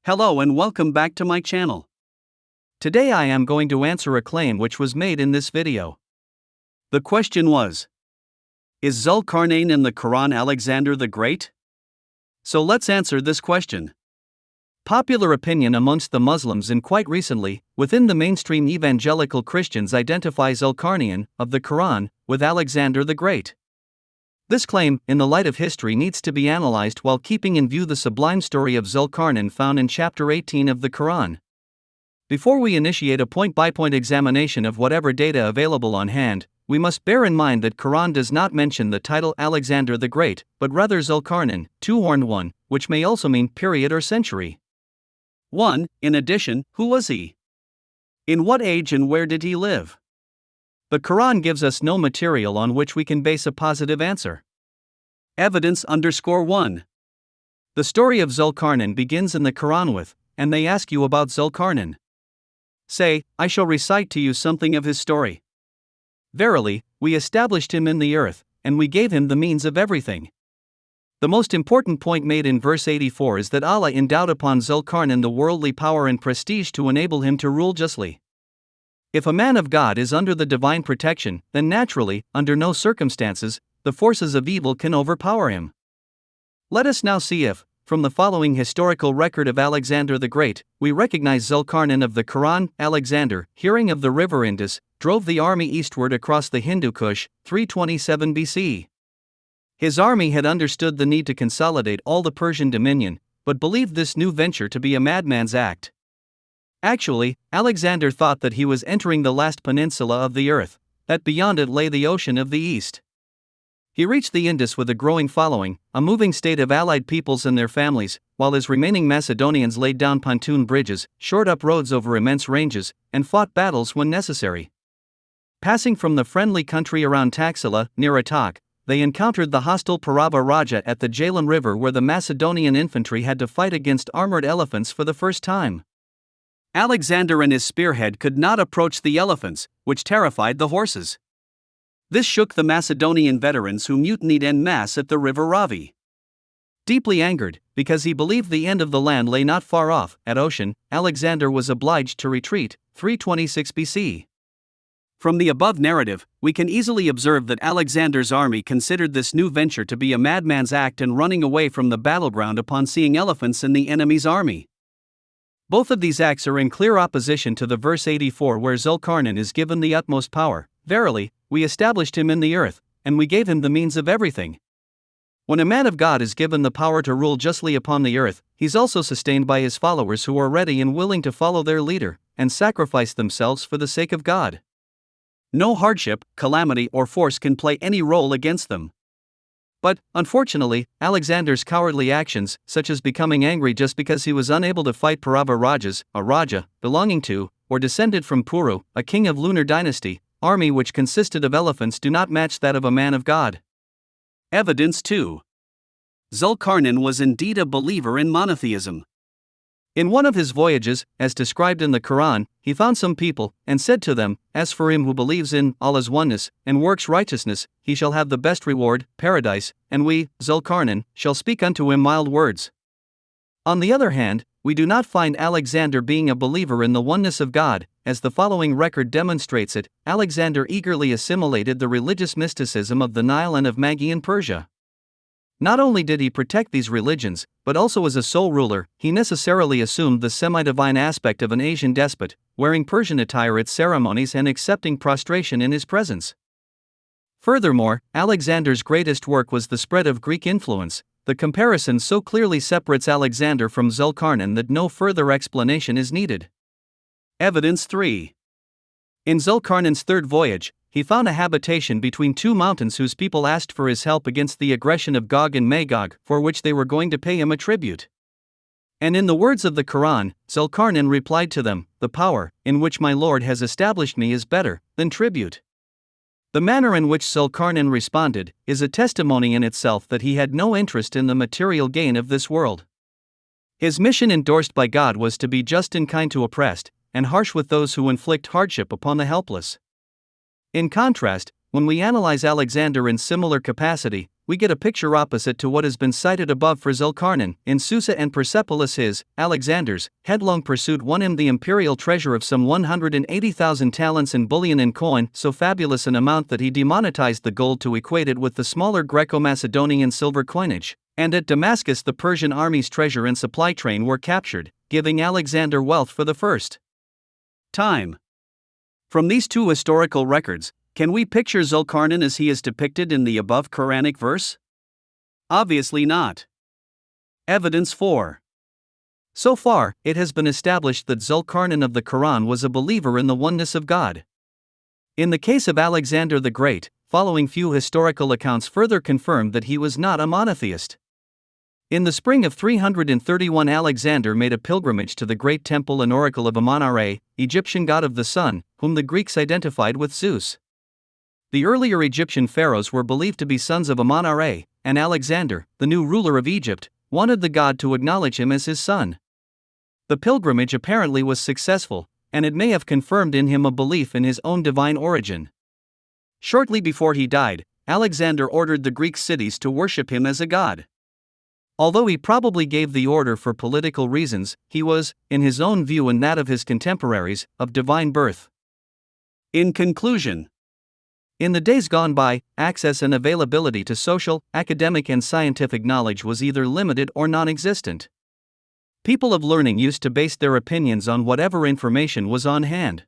Hello and welcome back to my channel. Today I am going to answer a claim which was made in this video. The question was, is Zul-qarnayn in the Qur'an Alexander the Great? So let's answer this question. Popular opinion amongst the Muslims and quite recently, within the mainstream evangelical Christians identify Zul-qarnayn, of the Qur'an, with Alexander the Great. This claim, in the light of history, needs to be analyzed while keeping in view the sublime story of Zul-qarnayn found in chapter 18 of the Qur'an. Before we initiate a point-by-point examination of whatever data available on hand, we must bear in mind that Qur'an does not mention the title Alexander the Great, but rather Zul-qarnayn, two-horned one, which may also mean period or century. 1. In addition, who was he? In what age and where did he live? The Qur'an gives us no material on which we can base a positive answer. Evidence _1. The story of Zul-qarnayn begins in the Qur'an with, and they ask you about Zul-qarnayn. Say, I shall recite to you something of his story. Verily, we established him in the earth, and we gave him the means of everything. The most important point made in verse 84 is that Allah endowed upon Zul-qarnayn the worldly power and prestige to enable him to rule justly. If a man of God is under the divine protection, then naturally, under no circumstances, the forces of evil can overpower him. Let us now see if, from the following historical record of Alexander the Great, we recognize Zul-qarnayn of the Qur'an. Alexander, hearing of the river Indus, drove the army eastward across the Hindu Kush, 327 BC. His army had understood the need to consolidate all the Persian dominion, but believed this new venture to be a madman's act. Actually, Alexander thought that he was entering the last peninsula of the earth, that beyond it lay the ocean of the east. He reached the Indus with a growing following, a moving state of allied peoples and their families, while his remaining Macedonians laid down pontoon bridges, shored up roads over immense ranges, and fought battles when necessary. Passing from the friendly country around Taxila, near Attock, they encountered the hostile Parava Raja at the Jhelum River, where the Macedonian infantry had to fight against armored elephants for the first time. Alexander and his spearhead could not approach the elephants, which terrified the horses. This shook the Macedonian veterans, who mutinied en masse at the river Ravi. Deeply angered, because he believed the end of the land lay not far off, at Ocean, Alexander was obliged to retreat, 326 BC. From the above narrative, we can easily observe that Alexander's army considered this new venture to be a madman's act and running away from the battleground upon seeing elephants in the enemy's army. Both of these acts are in clear opposition to the verse 84 where Zul-qarnayn is given the utmost power. Verily, we established him in the earth, and we gave him the means of everything. When a man of God is given the power to rule justly upon the earth, he's also sustained by his followers who are ready and willing to follow their leader, and sacrifice themselves for the sake of God. No hardship, calamity, or force can play any role against them. But, unfortunately, Alexander's cowardly actions, such as becoming angry just because he was unable to fight Parava Rajas, a Raja, belonging to, or descended from Puru, a king of lunar dynasty, army which consisted of elephants, do not match that of a man of God. Evidence 2. Zul-qarnayn was indeed a believer in monotheism. In one of his voyages, as described in the Qur'an, he found some people, and said to them, as for him who believes in Allah's oneness, and works righteousness, he shall have the best reward, paradise, and we, Zul-qarnayn, shall speak unto him mild words. On the other hand, we do not find Alexander being a believer in the oneness of God, as the following record demonstrates it. Alexander eagerly assimilated the religious mysticism of the Nile and of Magian Persia. Not only did he protect these religions, but also as a sole ruler, he necessarily assumed the semi-divine aspect of an Asian despot, wearing Persian attire at ceremonies and accepting prostration in his presence. Furthermore, Alexander's greatest work was the spread of Greek influence. The comparison so clearly separates Alexander from Zul-qarnayn that no further explanation is needed. Evidence 3. In Zul-qarnayn's third voyage, he found a habitation between two mountains whose people asked for his help against the aggression of Gog and Magog, for which they were going to pay him a tribute. And in the words of the Qur'an, Zul-qarnayn replied to them, "The power in which my Lord has established me is better than tribute." The manner in which Zul-qarnayn responded is a testimony in itself that he had no interest in the material gain of this world. His mission endorsed by God was to be just and kind to oppressed, and harsh with those who inflict hardship upon the helpless. In contrast, when we analyze Alexander in similar capacity, we get a picture opposite to what has been cited above for Zul-qarnayn. In Susa and Persepolis, his, Alexander's, headlong pursuit won him the imperial treasure of some 180,000 talents in bullion and coin, so fabulous an amount that he demonetized the gold to equate it with the smaller Greco-Macedonian silver coinage. And at Damascus the Persian army's treasure and supply train were captured, giving Alexander wealth for the first time. From these two historical records, can we picture Zul-qarnayn as he is depicted in the above Quranic verse? Obviously not. Evidence 4. So far, it has been established that Zul-qarnayn of the Quran was a believer in the oneness of God. In the case of Alexander the Great, following few historical accounts further confirmed that he was not a monotheist. In the spring of 331, Alexander made a pilgrimage to the great temple and oracle of Amon-Ra, Egyptian god of the sun, whom the Greeks identified with Zeus. The earlier Egyptian pharaohs were believed to be sons of Amon-Ra, and Alexander, the new ruler of Egypt, wanted the god to acknowledge him as his son. The pilgrimage apparently was successful, and it may have confirmed in him a belief in his own divine origin. Shortly before he died, Alexander ordered the Greek cities to worship him as a god. Although he probably gave the order for political reasons, he was, in his own view and that of his contemporaries, of divine birth. In conclusion, in the days gone by, access and availability to social, academic and scientific knowledge was either limited or non-existent. People of learning used to base their opinions on whatever information was on hand.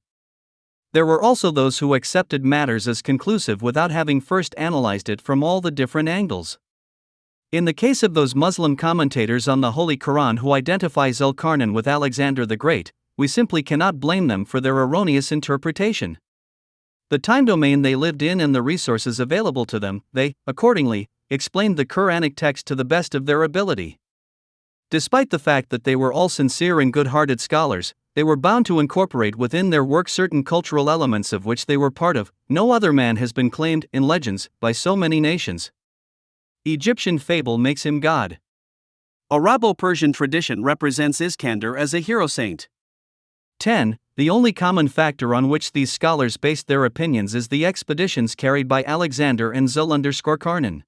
There were also those who accepted matters as conclusive without having first analyzed it from all the different angles. In the case of those Muslim commentators on the Holy Qur'an who identify Zul-qarnayn with Alexander the Great, we simply cannot blame them for their erroneous interpretation. The time domain they lived in and the resources available to them, they, accordingly, explained the Quranic text to the best of their ability. Despite the fact that they were all sincere and good-hearted scholars, they were bound to incorporate within their work certain cultural elements of which they were part of. No other man has been claimed, in legends, by so many nations. Egyptian fable makes him God. Arabo-Persian tradition represents Iskander as a hero saint. 10. The only common factor on which these scholars based their opinions is the expeditions carried by Alexander and Zul-qarnayn.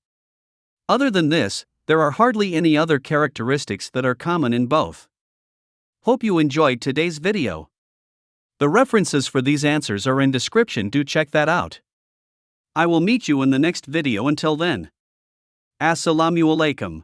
Other than this, there are hardly any other characteristics that are common in both. Hope you enjoyed today's video. The references for these answers are in description, do check that out. I will meet you in the next video. Until then. Assalamualaikum.